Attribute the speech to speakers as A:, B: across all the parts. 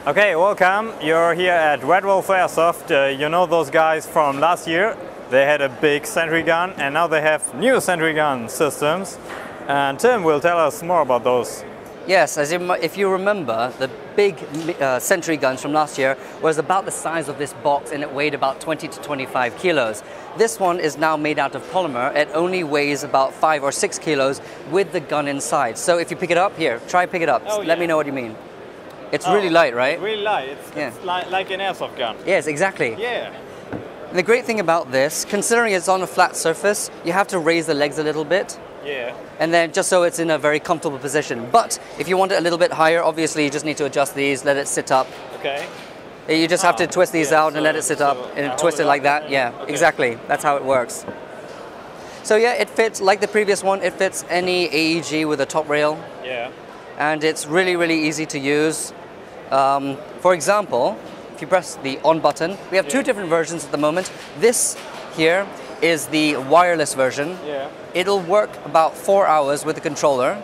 A: Okay, welcome. You're here at Redwolf Airsoft. You know those guys from last year? They had a big Sentry Gun and now they have new Sentry Gun systems. And Tim will tell us more about those.
B: Yes, if you remember, the big Sentry Guns from last year was about the size of this box and it weighed about 20 to 25 kilos. This one is now made out of polymer. It only weighs about 5 or 6 kilos with the gun inside. So if you pick it up, here, try pick it up.
A: Oh,
B: Let me know what you mean. It's really light, right?
A: Really light. It's like an airsoft gun.
B: Yes, exactly.
A: Yeah.
B: The great thing about this, considering it's on a flat surface, you have to raise the legs a little bit.
A: Yeah.
B: And then just so it's in a very comfortable position. But if you want it a little bit higher, obviously you just need to adjust these, let it sit up.
A: Okay.
B: You just have to twist these out and let it sit up and twist it like that. Yeah, exactly. That's how it works. So yeah, it fits, like the previous one, it fits any AEG with a top rail.
A: Yeah.
B: And it's really, really easy to use. For example, if you press the on button, we have two different versions at the moment. This here is the wireless version.
A: Yeah.
B: It'll work about 4 hours with the controller,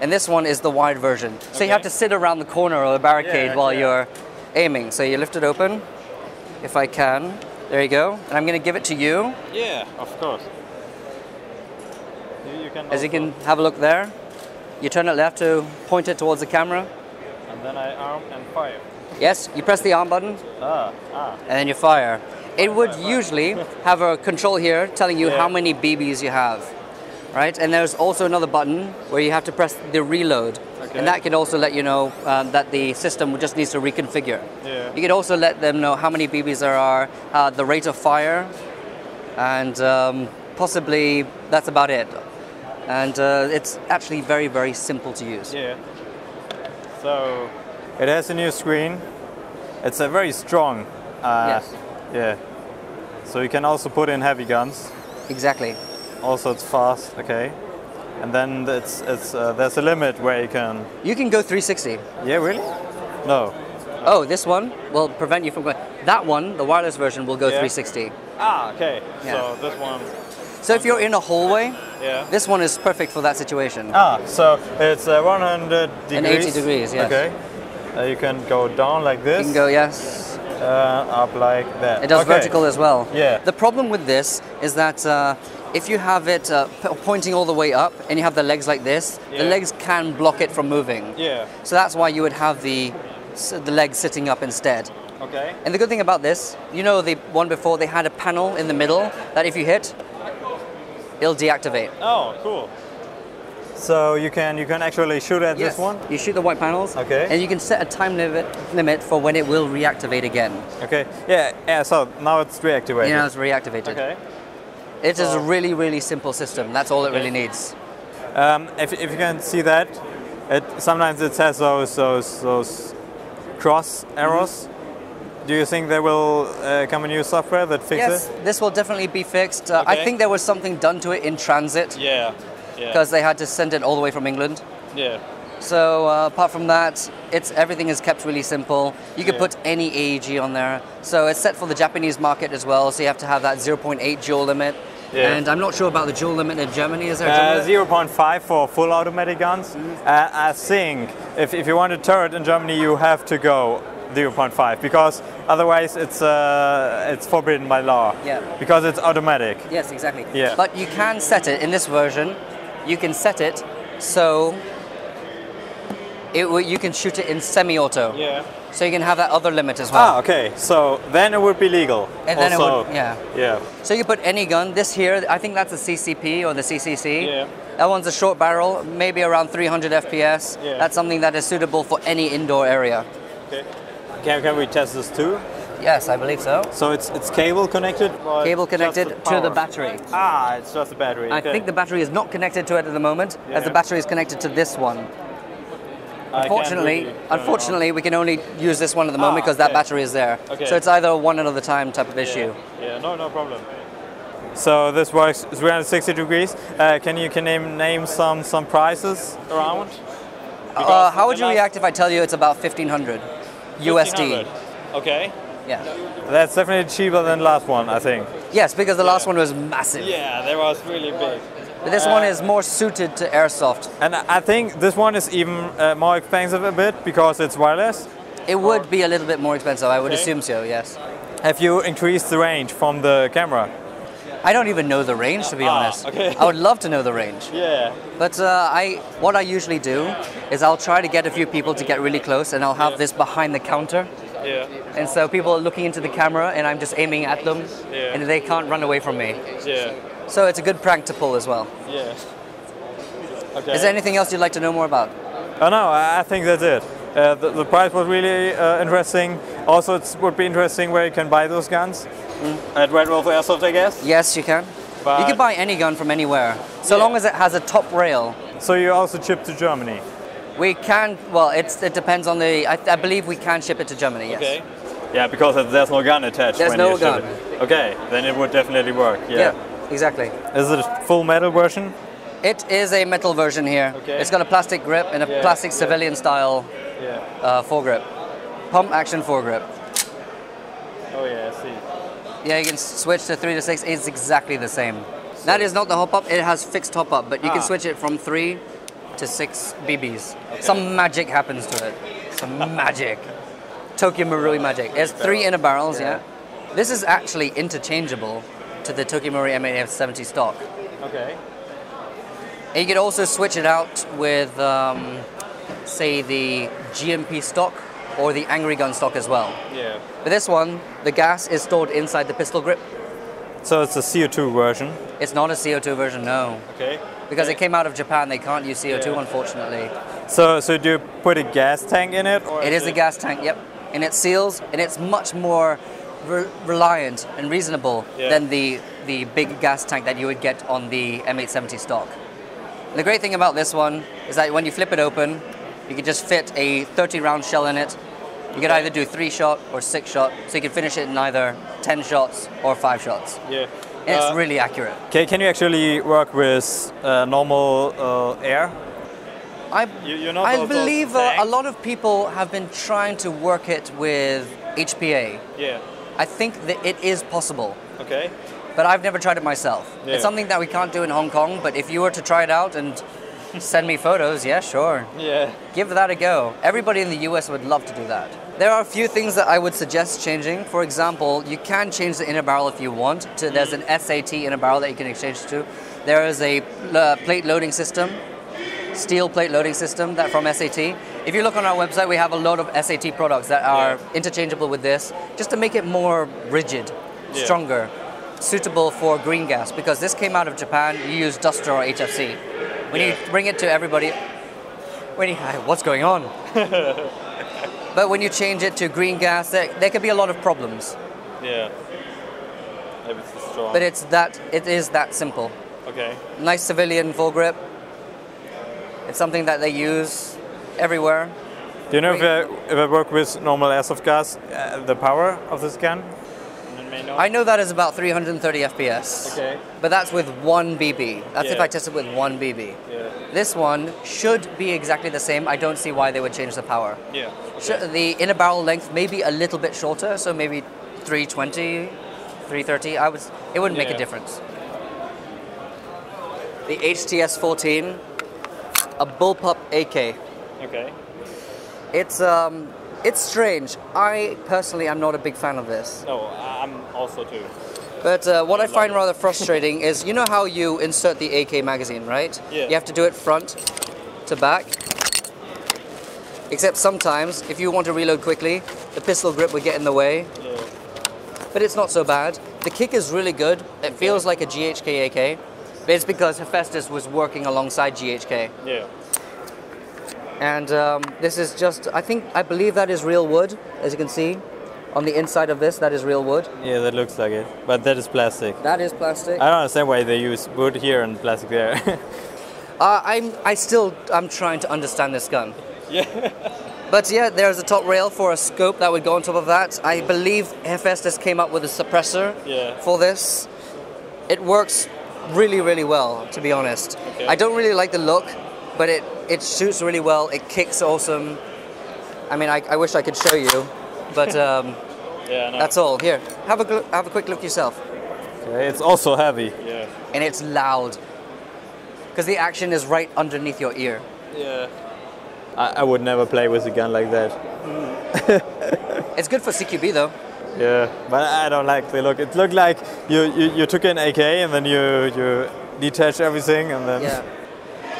B: and this one is the wired version. So you have to sit around the corner of the barricade while you're aiming. So you lift it open, if I can. There you go. And I'm going to give it to you.
A: Yeah, of course.
B: As you can have a look there. You turn it left to point it towards the camera.
A: And then I arm and fire.
B: Yes, you press the arm button. And then you fire. It would usually have a control here telling you how many BBs you have, right? And there's also another button where you have to press the reload. And that can also let you know that the system just needs to reconfigure.
A: Yeah.
B: You can also let them know how many BBs there are, the rate of fire, and possibly that's about it. And it's actually very, very simple to use.
A: Yeah. So it has a new screen. It's a very strong.
B: Yes.
A: Yeah. So you can also put in heavy guns.
B: Exactly.
A: Also, it's fast. Okay. And then there's a limit where you can.
B: You can go 360.
A: Yeah, really? No.
B: Oh, this one will prevent you from going. That one, the wireless version, will go 360.
A: Ah, okay.
B: Yeah.
A: So this one.
B: So if you're in a hallway,
A: this
B: one is perfect for that situation.
A: Ah, so it's 100 degrees.
B: And 80 degrees, yes.
A: Okay. You can go down like this.
B: You can go, yes.
A: Up like that.
B: It does vertical as well.
A: Yeah.
B: The problem with this is that if you have it pointing all the way up and you have the legs like this, the legs can block it from moving.
A: Yeah.
B: So that's why you would have the legs sitting up instead.
A: Okay.
B: And the good thing about this, you know the one before, they had a panel in the middle that if you hit, it'll deactivate.
A: Oh, cool. So you can actually shoot at this one?
B: You shoot the white panels, and you can set a time limit for when it will reactivate again.
A: Okay, yeah, so now it's reactivated.
B: Yeah, it's reactivated. Okay. It is a really, really simple system. That's all it really needs.
A: If you can see that, sometimes it has those cross arrows. Do you think there will come a new software that fixes it?
B: Yes, this will definitely be fixed. I think there was something done to it in transit.
A: Yeah.
B: Because they had to send it all the way from England.
A: Yeah.
B: So apart from that, everything is kept really simple. You can put any AEG on there. So it's set for the Japanese market as well. So you have to have that 0.8 joule limit. Yeah. And I'm not sure about the joule limit in Germany. Is there a joule limit?
A: 0.5 for full automatic guns. I think if you want a turret in Germany, you have to go 0.5 because otherwise it's forbidden by law. Yeah. Because it's automatic.
B: Yes, exactly.
A: Yeah.
B: But you can set it in this version. You can set it so you can shoot it in semi-auto. Yeah. So you can have that other limit as well.
A: Ah, okay. So then it would be legal.
B: And then
A: also,
B: it would,
A: yeah.
B: So you put any gun. This here, I think that's a CCP or the CCC.
A: Yeah.
B: That one's a short barrel, maybe around 300 FPS. Yeah. That's something that is suitable for any indoor area.
A: Okay. Can we test this too?
B: Yes, I believe so.
A: So it's cable connected?
B: Cable connected to the battery.
A: Ah, it's just the battery.
B: I think the battery is not connected to it at the moment, as the battery is connected to this one. Unfortunately, we can only use this one at the moment because that battery is there. Okay. So it's either one another time type of issue.
A: Yeah, no problem. So this works 360 degrees. Can you name some prices around?
B: How would you react if I tell you it's about 1,500 USD?
A: Okay.
B: Yeah.
A: That's definitely cheaper than the last one, I think.
B: Yes, because the last one was massive.
A: Yeah, that was really big.
B: But this one is more suited to airsoft.
A: And I think this one is even more expensive a bit because it's wireless.
B: It would be a little bit more expensive, I would assume so, yes.
A: Have you increased the range from the camera?
B: I don't even know the range, to be honest.
A: Okay.
B: I would love to know the range.
A: Yeah.
B: But what I usually do is I'll try to get a few people to get really close, and I'll have this behind the counter.
A: Yeah.
B: And so people are looking into the camera, and I'm just aiming at them, and they can't run away from me.
A: Yeah.
B: So it's a good prank to pull as well.
A: Yeah. Okay.
B: Is there anything else you'd like to know more about?
A: Oh no, I think that's it. The price was really interesting. Also, it would be interesting where you can buy those guns. At Redwolf Airsoft, I guess?
B: Yes, you can.
A: But
B: you can buy any gun from anywhere, so long as it has a top rail.
A: So you also ship to Germany?
B: We can, well, it depends on the, I believe we can ship it to Germany, yes.
A: Okay. Yeah, because there's no gun attached.
B: There's
A: when
B: no
A: you ship
B: gun.
A: it. Okay, then it would definitely work, yeah.
B: Exactly.
A: Is it a full metal version?
B: It is a metal version here.
A: Okay.
B: It's got a plastic grip and a plastic civilian style foregrip. Pump action foregrip.
A: Oh yeah, I see.
B: Yeah, you can switch to 3 to 6. It's exactly the same. That is not the hop up. It has fixed hop up, but you can switch it from 3 to 6 BBs. Okay. Some magic happens to it. Some magic. Tokyo Marui magic. There's 3 inner barrels, yeah. This is actually interchangeable to the Tokyo Marui M8F70 stock.
A: Okay.
B: And you could also switch it out with, say, the Gmp stock or the Angry Gun stock as well.
A: Yeah.
B: But this one, the gas is stored inside the pistol grip.
A: So it's a CO2 version?
B: It's not a CO2 version, no.
A: Okay.
B: Because it came out of Japan, they can't use CO2, unfortunately.
A: So do you put a gas tank in it? Or
B: it is a gas tank, yep. And it seals, and it's much more reliant and reasonable than the big gas tank that you would get on the M870 stock. And the great thing about this one is that when you flip it open, you can just fit a 30-round shell in it. You can either do 3-shot or 6-shot, so you can finish it in either 10 shots or 5 shots.
A: Yeah.
B: And it's really accurate.
A: Okay, can you actually work with normal air?
B: I believe a lot of people have been trying to work it with HPA.
A: Yeah.
B: I think that it is possible.
A: Okay.
B: But I've never tried it myself.
A: Yeah.
B: It's something that we can't do in Hong Kong, but if you were to try it out and send me photos, yeah, sure.
A: Yeah.
B: Give that a go. Everybody in the US would love to do that. There are a few things that I would suggest changing. For example, you can change the inner barrel if you want. There's an SAT inner barrel that you can exchange to. There is a plate loading system, steel plate loading system that from SAT. If you look on our website, we have a lot of SAT products that are interchangeable with this, just to make it more rigid, stronger, suitable for green gas, because this came out of Japan. You use Duster or HFC. When you bring it to everybody, what's going on? But when you change it to green gas, there could be a lot of problems.
A: Yeah. Maybe it's too strong.
B: But it is that simple.
A: Okay.
B: Nice civilian foregrip. It's something that they use everywhere.
A: Do you know if I work with normal airsoft gas, the power of this gun?
B: I know that is about 330 FPS.
A: Okay.
B: But that's with 1 BB. That's if I test it with 1 BB.
A: Yeah.
B: This one should be exactly the same. I don't see why they would change the power.
A: Yeah. Okay.
B: The inner barrel length may be a little bit shorter, so maybe 320, 330. It wouldn't make a difference. The HTS-14, a Bullpup Ak.
A: Okay.
B: It's strange. I personally am not a big fan of this.
A: No, I'm also too.
B: But what I find rather frustrating is, you know how you insert the AK magazine, right?
A: Yeah.
B: You have to do it front to back. Except sometimes, if you want to reload quickly, the pistol grip would get in the way.
A: Yeah.
B: But it's not so bad. The kick is really good. It feels like a GHK AK. But it's because Hephaestus was working alongside GHK.
A: Yeah.
B: And this is just, I believe that is real wood, as you can see. On the inside of this, that is real wood.
A: Yeah, that looks like it. But that is plastic.
B: That is plastic.
A: I don't understand why they use wood here and plastic there.
B: I'm trying to understand this gun.
A: Yeah.
B: But yeah, there's a top rail for a scope that would go on top of that. I believe Hephaestus came up with a suppressor for this. It works really, really well, to be honest.
A: Okay.
B: I don't really like the look, but it shoots really well. It kicks awesome. I mean, I wish I could show you, but that's all. Here, have a quick look yourself.
A: Okay, it's also heavy. Yeah.
B: And it's loud, because the action is right underneath your ear.
A: Yeah. I would never play with a gun like that.
B: It's good for CQB though.
A: Yeah, but I don't like the look. It looked like you took an AK and then you detached everything and then...
B: Yeah.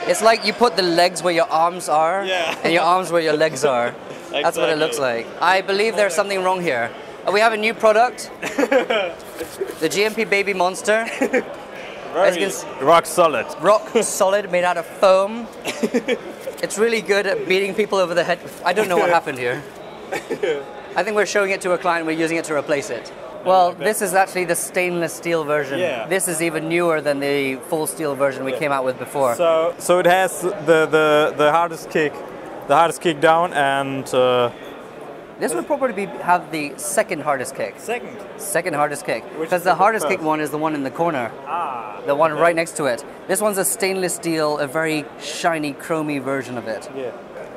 B: It's like you put the legs where your arms are, and your arms where your legs are.
A: Exactly.
B: That's what it looks like. I believe there's something wrong here. We have a new product, the Gmp Baby Monster.
A: Rock solid.
B: Rock solid, made out of foam. It's really good at beating people over the head. I don't know what happened here. I think we're showing it to a client, we're using it to replace it. Well, this is actually the stainless steel version.
A: Yeah.
B: This is even newer than the full steel version we came out with before.
A: So it has the hardest kick down, and
B: this would probably have the second hardest kick. Second hardest kick. Because the hardest kick one is the one in the corner. The one right next to it. This one's a stainless steel, a very shiny, chromy version of it.
A: Yeah.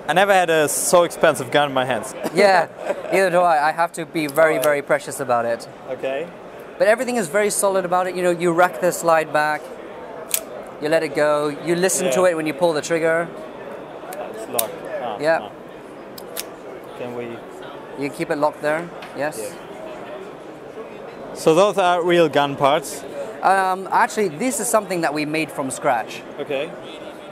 A: I never had a so expensive gun in my hands.
B: Yeah, neither do I. I have to be very, very precious about it.
A: Okay.
B: But everything is very solid about it. You know, you rack the slide back, you let it go, you listen to it when you pull the trigger.
A: It's locked.
B: Yeah.
A: Can we...
B: You keep it locked there, yes.
A: Yeah. So those are real gun parts?
B: Actually, this is something that we made from scratch.
A: Okay.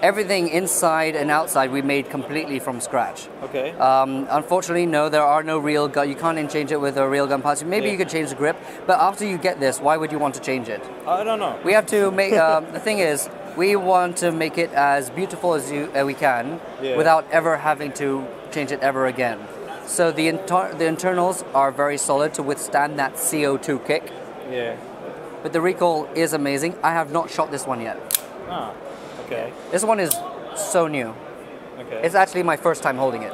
B: Everything inside and outside we made completely from scratch.
A: Okay.
B: Unfortunately, no, there are no real gun. You can't interchange it with a real gun parts. Maybe you could change the grip, but after you get this, why would you want to change it?
A: I don't know.
B: We have to make. The thing is, we want to make it as beautiful as we can, without ever having to change it ever again. So the internals are very solid to withstand that CO2 kick.
A: Yeah.
B: But the recoil is amazing. I have not shot this one yet.
A: Ah. Okay.
B: This one is so new.
A: Okay.
B: It's actually my first time holding it.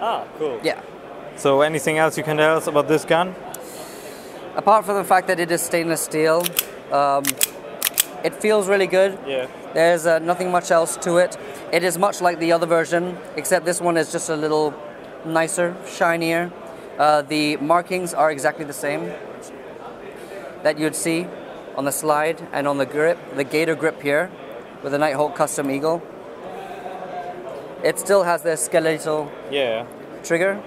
A: Ah, cool.
B: Yeah.
A: So anything else you can tell us about this gun?
B: Apart from the fact that it is stainless steel, it feels really good.
A: Yeah.
B: There's nothing much else to it. It is much like the other version, except this one is just a little nicer, shinier. The markings are exactly the same that you'd see on the slide and on the grip, the gator grip here, with the Nighthawk Custom Eagle. It still has the skeletal trigger,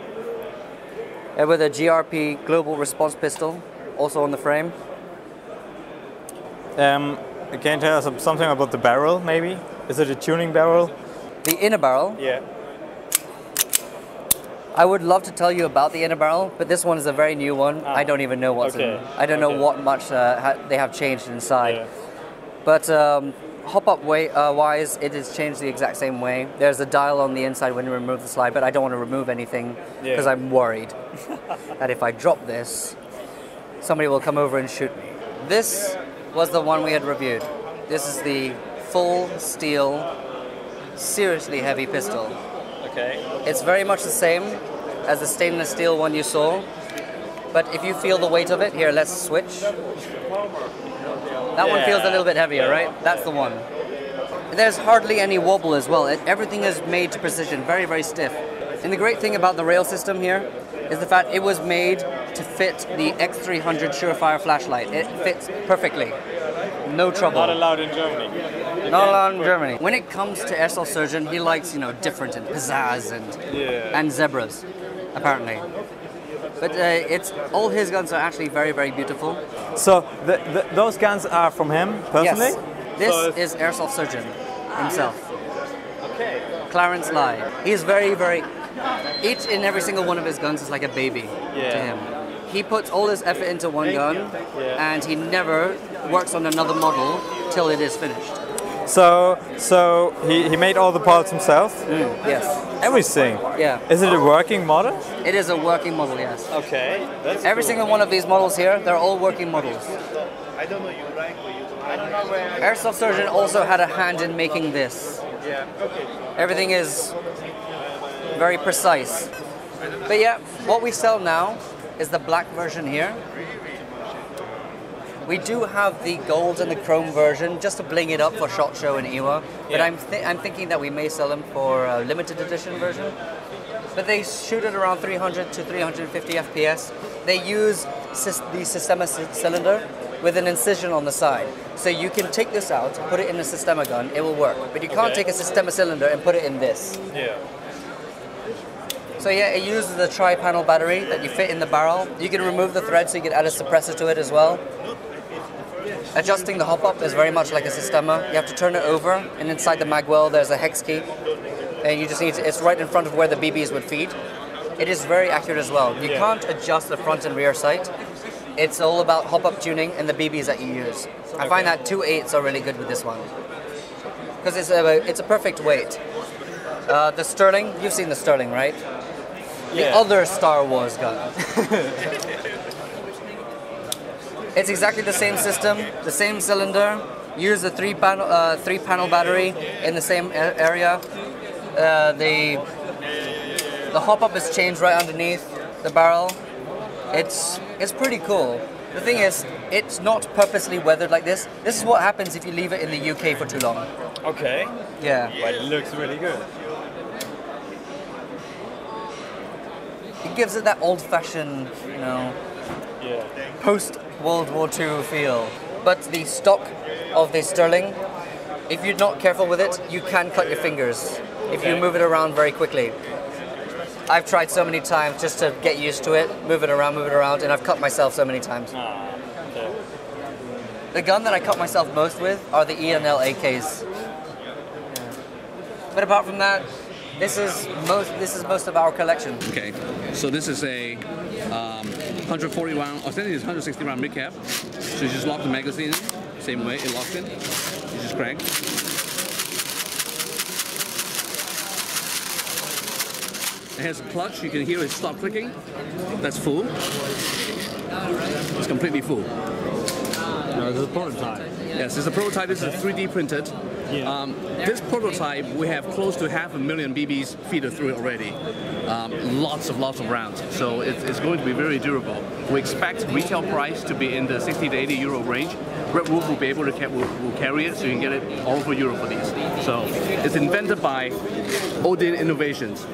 B: and with a GRP Global Response Pistol, also on the frame. Can
A: you tell us something about the barrel, maybe? Is it a tuning barrel?
B: The inner barrel?
A: Yeah.
B: I would love to tell you about the inner barrel, but this one is a very new one. I don't even know what's in. I don't know what much they have changed inside. Yeah. But hop-up wise, it is changed the exact same way. There's a dial on the inside when you remove the slide, but I don't want to remove anything because I'm worried that if I drop this, somebody will come over and shoot me. This was the one we had reviewed. This is the full steel, seriously heavy pistol.
A: Okay.
B: It's very much the same as the stainless steel one you saw, but if you feel the weight of it, here, let's switch. That one feels a little bit heavier, right? That's the one. There's hardly any wobble as well. Everything is made to precision, very, very stiff. And the great thing about the rail system here is the fact it was made to fit the X300 Surefire flashlight. It fits perfectly. No trouble.
A: Not allowed in Germany.
B: Not allowed in Germany. When it comes to Airsoft Surgeon, he likes, you know, different and pizzazz and zebras, apparently. But all his guns are actually very, very beautiful. So
A: those guns are from him personally?
B: Yes. This is Airsoft Surgeon himself. Okay. Clarence Lai. He's very, very... Each and every single one of his guns is like a baby to him. He puts all his effort into one gun, and he never works on another model till it is finished.
A: So he made all the parts himself?
B: Yes.
A: Everything?
B: Yeah.
A: Is it a working model?
B: It is a working model, yes.
A: Okay. That's
B: every single one of these models here, they're all working models. Airsoft Surgeon also had a hand in making this.
A: Yeah. Okay.
B: Everything is very precise. But yeah, what we sell now is the black version here. We do have the gold and the chrome version just to bling it up for SHOT Show and IWA. But I'm thinking that we may sell them for a limited edition version. But they shoot at around 300 to 350 FPS. They use the Systema cylinder with an incision on the side. So you can take this out, put it in a Systema gun, it will work. But you can't take a Systema cylinder and put it in this.
A: Yeah.
B: So yeah, it uses the tri-panel battery that you fit in the barrel. You can remove the thread so you can add a suppressor to it as well. Adjusting the hop-up is very much like a Systema. You have to turn it over, and inside the mag well there's a hex key. And you just need to, it's right in front of where the BBs would feed. It is very accurate as well. You can't adjust the front and rear sight. It's all about hop-up tuning and the BBs that you use. I find that 2.8s are really good with this one. Because it's a perfect weight. The Sterling, you've seen the Sterling, right? The other Star Wars gun. It's exactly the same system, the same cylinder. Use the three panel battery in the same area. The hop-up is changed right underneath the barrel. It's pretty cool. The thing is, it's not purposely weathered like this. This is what happens if you leave it in the UK for too long.
A: Okay.
B: Yeah.
A: But it looks really good.
B: It gives it that old-fashioned, you know, post-World War II feel. But the stock of the Sterling, if you're not careful with it, you can cut your fingers if you move it around very quickly. I've tried so many times just to get used to it, move it around, and I've cut myself so many times.
A: Okay.
B: The gun that I cut myself most with are the E&L AKs. But apart from that, this is most of our collection.
C: Okay, so this is a 140 round, or it's 160 round mid cap. So you just lock the magazine in, same way it locks in. You just crank. It has a clutch, you can hear it stop clicking. That's full. It's completely full.
A: No, this is a prototype.
C: Yes, it's a prototype. This is 3D printed.
A: Yeah.
C: This prototype, we have close to 500,000 BBs feeder through it already. Lots of rounds. So it's going to be very durable. We expect retail price to be in the 60 to 80 euro range. Redwolf will be able to will carry it, so you can get it all over Europe for these. So it's invented by Odin Innovations.